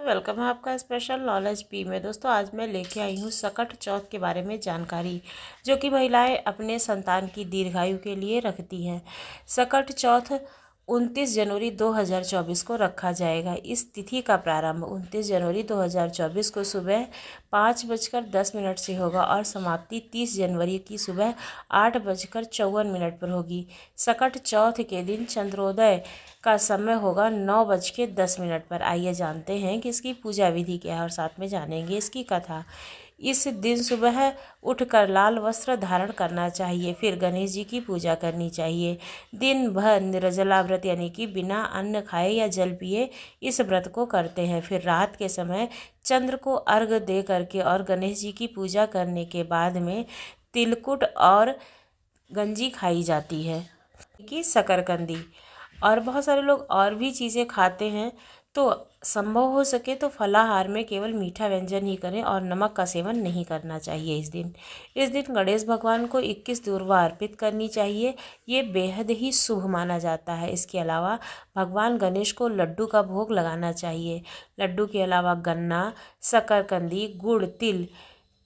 Welcome है आपका special knowledge P में। दोस्तों आज मैं लेके आई हूँ सकट चौथ के बारे में जानकारी, जो कि महिलाएं अपने संतान की दीर्घायु के लिए रखती हैं। सकट चौथ 29 जनवरी 2024 को रखा जाएगा। इस तिथि का प्रारंभ 29 जनवरी 2024 को सुबह 5:10 से होगा और समाप्ति 30 जनवरी की सुबह 8:54 पर होगी। सकट चौथ के दिन चंद्रोदय का समय होगा 9:10 पर। आइए जानते हैं कि इसकी पूजा विधि क्या है और साथ में जानेंगे इसकी कथा। इस दिन सुबह उठकर लाल वस्त्र धारण करना चाहिए, फिर गणेश जी की पूजा करनी चाहिए। दिन भर निर्जला व्रत यानी कि बिना अन्न खाए या जल पिए इस व्रत को करते हैं। फिर रात के समय चंद्र को अर्घ्य दे करके और गणेश जी की पूजा करने के बाद में तिलकुट और गंजी खाई जाती है कि शकरकंदी। और बहुत सारे लोग और भी चीज़ें खाते हैं, तो संभव हो सके तो फलाहार में केवल मीठा व्यंजन ही करें और नमक का सेवन नहीं करना चाहिए। इस दिन गणेश भगवान को 21 दूर्वा अर्पित करनी चाहिए। ये बेहद ही शुभ माना जाता है। इसके अलावा भगवान गणेश को लड्डू का भोग लगाना चाहिए। लड्डू के अलावा गन्ना, शकरकंदी, गुड़, तिल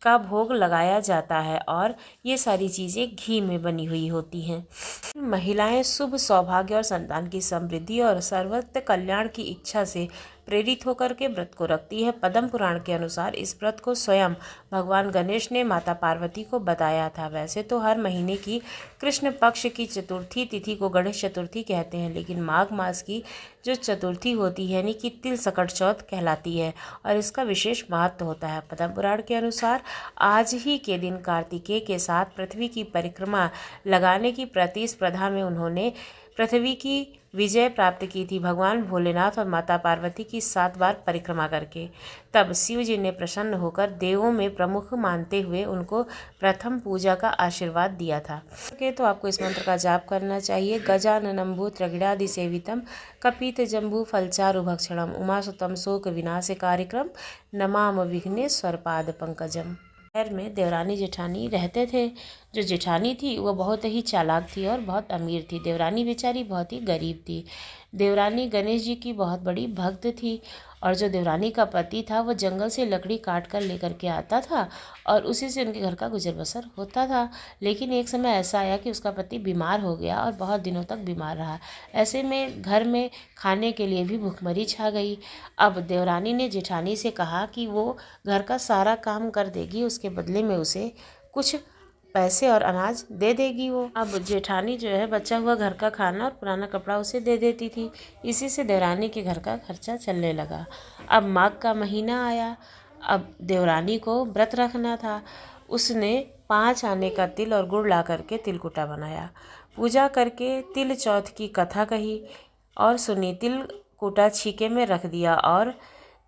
का भोग लगाया जाता है और ये सारी चीज़ें घी में बनी हुई होती हैं। महिलाएं शुभ सौभाग्य और संतान की समृद्धि और सर्वत्र कल्याण की इच्छा से प्रेरित होकर के व्रत को रखती है। पद्म पुराण के अनुसार इस व्रत को स्वयं भगवान गणेश ने माता पार्वती को बताया था। वैसे तो हर महीने की कृष्ण पक्ष की चतुर्थी तिथि को गणेश चतुर्थी कहते हैं, लेकिन माघ मास की जो चतुर्थी होती है यानी कि तिल सकट चौथ कहलाती है और इसका विशेष महत्व होता है। पद्म पुराण के अनुसार आज ही के दिन कार्तिकेय के साथ पृथ्वी की परिक्रमा लगाने की प्रतिस्पर्धा में उन्होंने पृथ्वी की विजय प्राप्त की थी, भगवान भोलेनाथ और माता पार्वती की 7 बार परिक्रमा करके। तब शिव जी ने प्रसन्न होकर देवों में प्रमुख मानते हुए उनको प्रथम पूजा का आशीर्वाद दिया था। तो आपको इस मंत्र का जाप करना चाहिए। गजाननं भूतगणादि सेवितम कपित जम्बू फलचारु भक्षणम उमासुतम शोक विनाशकारिक्रम नमाम विघ्नेश्वर पाद पंकजम। शहर में देवरानी जेठानी रहते थे। जो जेठानी थी वह बहुत ही चालाक थी और बहुत अमीर थी। देवरानी बेचारी बहुत ही गरीब थी। देवरानी गणेश जी की बहुत बड़ी भक्त थी और जो देवरानी का पति था वह जंगल से लकड़ी काट कर लेकर के आता था और उसी से उनके घर का गुजर बसर होता था। लेकिन एक समय ऐसा आया कि उसका पति बीमार हो गया और बहुत दिनों तक बीमार रहा। ऐसे में घर में खाने के लिए भी भुखमरी छा गई। अब देवरानी ने जेठानी से कहा कि वो घर का सारा काम कर देगी, उसके बदले में उसे कुछ पैसे और अनाज दे देगी वो। अब जेठानी जो है बचा हुआ घर का खाना और पुराना कपड़ा उसे दे देती थी। इसी से देवरानी के घर का खर्चा चलने लगा। अब माघ का महीना आया। अब देवरानी को व्रत रखना था। उसने 5 आने का तिल और गुड़ ला करके तिलकुटा बनाया, पूजा करके तिल चौथ की कथा कही और सुनी। तिलकुटा छीके में रख दिया और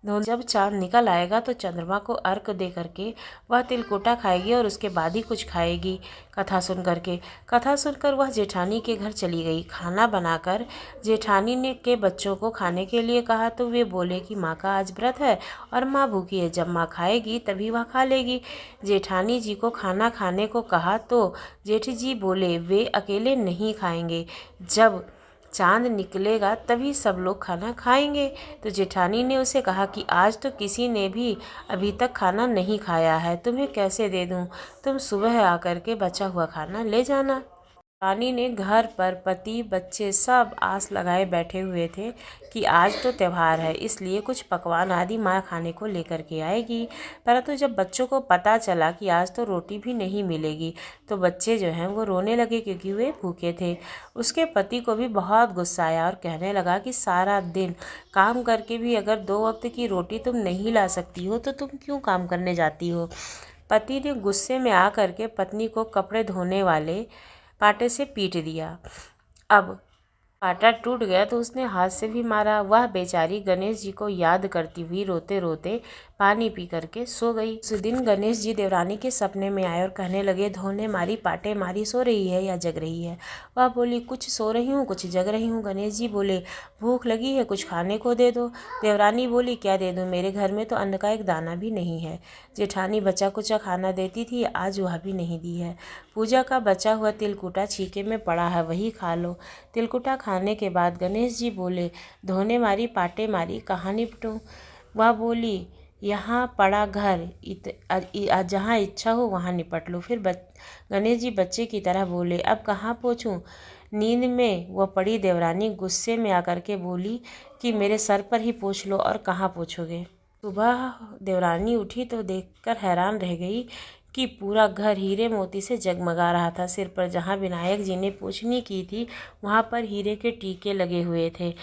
जब चांद निकल आएगा तो चंद्रमा को अर्घ दे करके वह तिलकुटा खाएगी और उसके बाद ही कुछ खाएगी। कथा सुनकर वह जेठानी के घर चली गई। खाना बनाकर जेठानी ने के बच्चों को खाने के लिए कहा तो वे बोले कि माँ का आज व्रत है और माँ भूखी है, जब माँ खाएगी तभी वह खा लेगी। जेठानी जी को खाना खाने को कहा तो जेठ जी बोले वे अकेले नहीं खाएंगे, जब चांद निकलेगा तभी सब लोग खाना खाएंगे। तो जेठानी ने उसे कहा कि आज तो किसी ने भी अभी तक खाना नहीं खाया है, तुम्हें कैसे दे दूं? तुम सुबह आकर के बचा हुआ खाना ले जाना। रानी ने घर पर पति बच्चे सब आस लगाए बैठे हुए थे कि आज तो त्यौहार है, इसलिए कुछ पकवान आदि माँ खाने को लेकर के आएगी। परंतु जब बच्चों को पता चला कि आज तो रोटी भी नहीं मिलेगी तो बच्चे जो हैं वो रोने लगे क्योंकि वे भूखे थे। उसके पति को भी बहुत गुस्सा आया और कहने लगा कि सारा दिन काम करके भी अगर 2 वक्त की रोटी तुम नहीं ला सकती हो तो तुम क्यों काम करने जाती हो। पति ने गुस्से में आकर के पत्नी को कपड़े धोने वाले पाटे से पीट दिया। अब पाटा टूट गया तो उसने हाथ से भी मारा। वह बेचारी गणेश जी को याद करती हुई रोते रोते पानी पी करके सो गई। उस दिन गणेश जी देवरानी के सपने में आए और कहने लगे धोने मारी पाटे मारी सो रही है या जग रही है। वह बोली कुछ सो रही हूँ कुछ जग रही हूँ। गणेश जी बोले भूख लगी है, कुछ खाने को दे दो। देवरानी बोली क्या दे दूँ, मेरे घर में तो अन्न का एक दाना भी नहीं है। जेठानी बचा कुचा खाना देती थी, आज वह भी नहीं दी है। पूजा का बचा हुआ तिलकुटा छीके में पड़ा है, वही खा लो। तिलकुटा खाने के बाद गणेश जी बोले धोने मारी पाटे मारी कहाँ निपटूं। वह बोली, यहाँ पड़ा घर, जहाँ इच्छा हो वहाँ निपट लो। फिर गणेश जी बच्चे की तरह बोले, अब कहाँ पहुँचूँ? नींद में वह पड़ी देवरानी गुस्से में आकर के बोली कि मेरे सर पर ही पूछ लो, और कहाँ पूछोगे? सुबह देवरानी उठी तो देखकर हैरान रह गई कि पूरा घर हीरे मोती से जगमगा रहा था। सिर पर जहाँ विनायक जी ने पूछनी की थी वहाँ पर हीरे के टीके लगे हुए थे।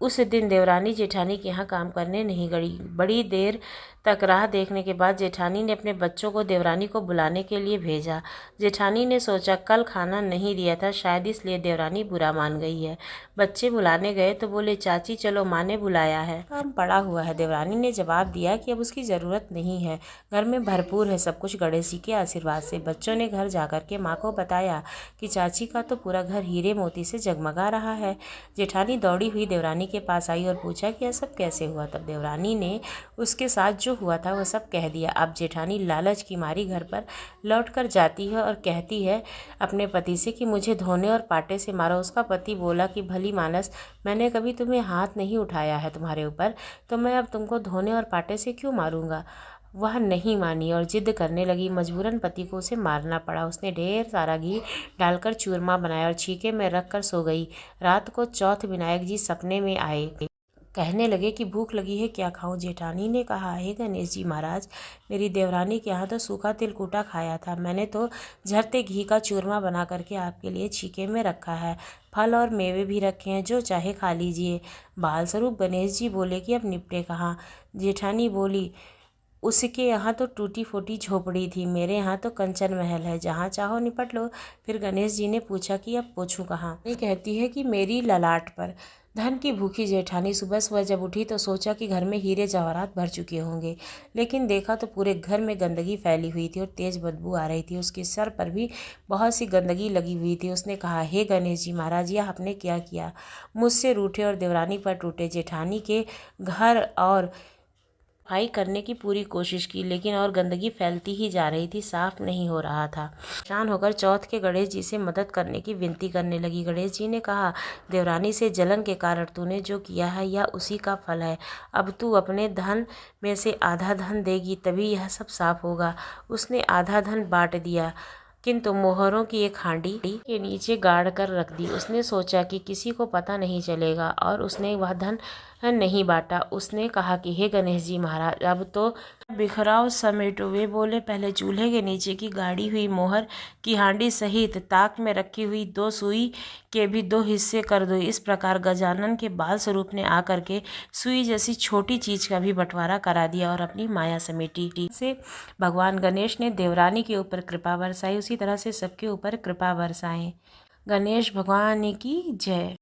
उस दिन देवरानी जेठानी के यहाँ काम करने नहीं गई। बड़ी देर तक राह देखने के बाद जेठानी ने अपने बच्चों को देवरानी को बुलाने के लिए भेजा। जेठानी ने सोचा कल खाना नहीं दिया था, शायद इसलिए देवरानी बुरा मान गई है। बच्चे बुलाने गए तो बोले, चाची चलो, माँ ने बुलाया है, काम पड़ा हुआ है। देवरानी ने जवाब दिया कि अब उसकी ज़रूरत नहीं है, घर में भरपूर है सब कुछ गणेश जी के आशीर्वाद से। बच्चों ने घर जाकर के माँ को बताया कि चाची का तो पूरा घर हीरे मोती से जगमगा रहा है। जेठानी दौड़ी हुई देवरानी के पास आई और पूछा कि यह सब कैसे हुआ। तब देवरानी ने उसके साथ जो हुआ था वह सब कह दिया। अब जेठानी लालच की मारी घर पर लौट कर जाती है और कहती है अपने पति से कि मुझे धोने और पाटे से मारो। उसका पति बोला कि भली मानस, मैंने कभी तुम्हें हाथ नहीं उठाया है तुम्हारे ऊपर, तो मैं अब तुमको धोने और पाटे से क्यों मारूंगा? वह नहीं मानी और जिद करने लगी। मजबूरन पति को उसे मारना पड़ा। उसने ढेर सारा घी डालकर चूरमा बनाया और छीके में रख कर सो गई। रात को चौथ विनायक जी सपने में आए। कहने लगे कि भूख लगी है, क्या खाऊं? जेठानी ने कहा, हे गणेश जी महाराज, मेरी देवरानी के यहाँ तो सूखा तिलकुटा खाया था, मैंने तो झरते घी का चूरमा बना करके आपके लिए छीके में रखा है। फल और मेवे भी रखे हैं, जो चाहे खा लीजिए। बाल स्वरूप गणेश जी बोले कि अब निपटे कहाँ? जेठानी बोली, उसके यहाँ तो टूटी फूटी झोपड़ी थी, मेरे यहाँ तो कंचन महल है, जहाँ चाहो निपट लो। फिर गणेश जी ने पूछा कि अब पूछूं कहाँ? ये कहती है कि मेरी ललाट पर। धन की भूखी जेठानी सुबह सुबह जब उठी तो सोचा कि घर में हीरे जवाहरात भर चुके होंगे, लेकिन देखा तो पूरे घर में गंदगी फैली हुई थी और तेज बदबू आ रही थी। उसके सर पर भी बहुत सी गंदगी लगी हुई थी। उसने कहा, हे गणेश जी महाराज, यह आपने क्या किया? मुझसे रूठे और देवरानी पर टूटे। जेठानी के घर और सफाई करने की पूरी कोशिश की, लेकिन और गंदगी फैलती ही जा रही थी, साफ नहीं हो रहा था। परेशान होकर चौथ के गणेश जी से मदद करने की विनती करने लगी। गणेश जी ने कहा, देवरानी से जलन के कारण तूने जो किया है यह उसी का फल है। अब तू अपने धन में से आधा धन देगी तभी यह सब साफ होगा। उसने आधा धन बांट दिया, किंतु मोहरों की एक हांडी के नीचे गाड़ कर रख दी। उसने सोचा कि किसी को पता नहीं चलेगा और उसने वह धन नहीं बांटा। उसने कहा कि हे गणेश जी महाराज, अब तो बिखराव समेटो। वे बोले, पहले चूल्हे के नीचे की गाड़ी हुई मोहर की हांडी सहित ताक में रखी हुई 2 सुई के भी 2 हिस्से कर दो। इस प्रकार गजानन के बाल स्वरूप ने आकर के सुई जैसी छोटी चीज का भी बंटवारा करा दिया और अपनी माया समेटी। से भगवान गणेश ने देवरानी के ऊपर कृपा बरसाई, उसी तरह से सबके ऊपर कृपा बरसाएं। गणेश भगवान की जय।